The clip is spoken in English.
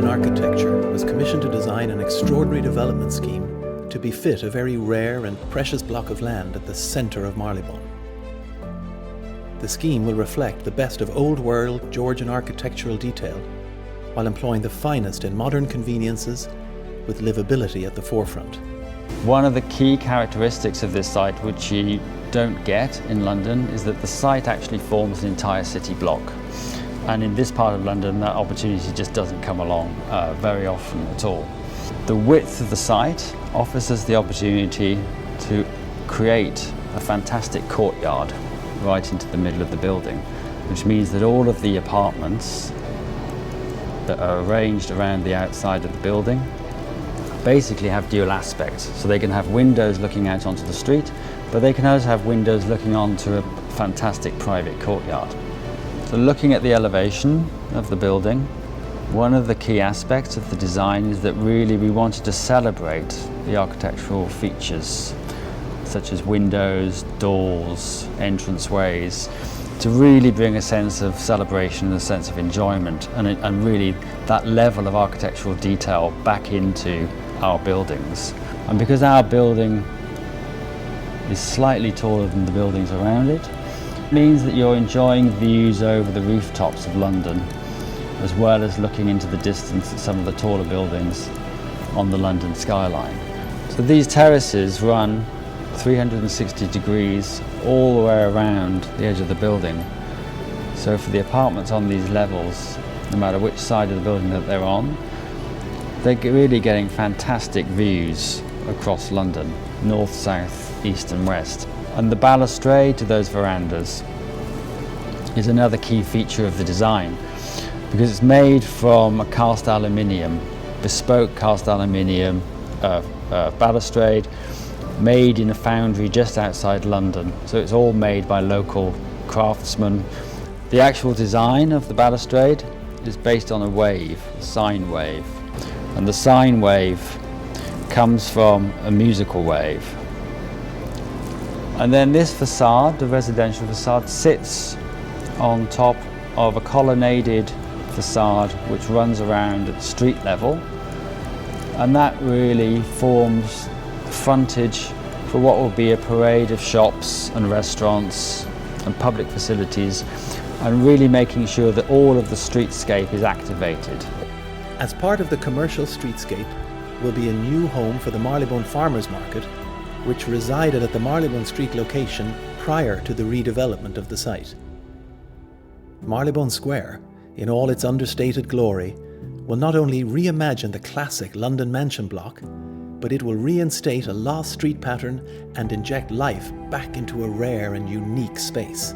Architecture was commissioned to design an extraordinary development scheme to befit a very rare and precious block of land at the centre of Marylebone. The scheme will reflect the best of old world Georgian architectural detail while employing the finest in modern conveniences with livability at the forefront. One of the key characteristics of this site, which you don't get in London, is that the site actually forms an entire city block. And in this part of London, that opportunity just doesn't come along very often at all. The width of the site offers us the opportunity to create a fantastic courtyard right into the middle of the building, which means that all of the apartments that are arranged around the outside of the building basically have dual aspects. So they can have windows looking out onto the street, but they can also have windows looking onto a fantastic private courtyard. So looking at the elevation of the building, one of the key aspects of the design is that really we wanted to celebrate the architectural features such as windows, doors, entranceways, to really bring a sense of celebration and a sense of enjoyment and really that level of architectural detail back into our buildings. And because our building is slightly taller than the buildings around it, means that you're enjoying views over the rooftops of London, as well as looking into the distance at some of the taller buildings on the London skyline. So these terraces run 360 degrees all the way around the edge of the building. So for the apartments on these levels, no matter which side of the building that they're on, they're really getting fantastic views across London, north, south, east and west. And the balustrade to those verandas is another key feature of the design, because it's made from a cast aluminium, bespoke cast aluminium balustrade, made in a foundry just outside London. So it's all made by local craftsmen. The actual design of the balustrade is based on a wave, a sine wave. And the sine wave comes from a musical wave. And then this facade, the residential facade, sits on top of a colonnaded facade which runs around at street level. And that really forms frontage for what will be a parade of shops and restaurants and public facilities, and really making sure that all of the streetscape is activated. As part of the commercial streetscape will be a new home for the Marylebone Farmers Market, which resided at the Marylebone Street location prior to the redevelopment of the site. Marylebone Square, in all its understated glory, will not only reimagine the classic London mansion block, but it will reinstate a lost street pattern and inject life back into a rare and unique space.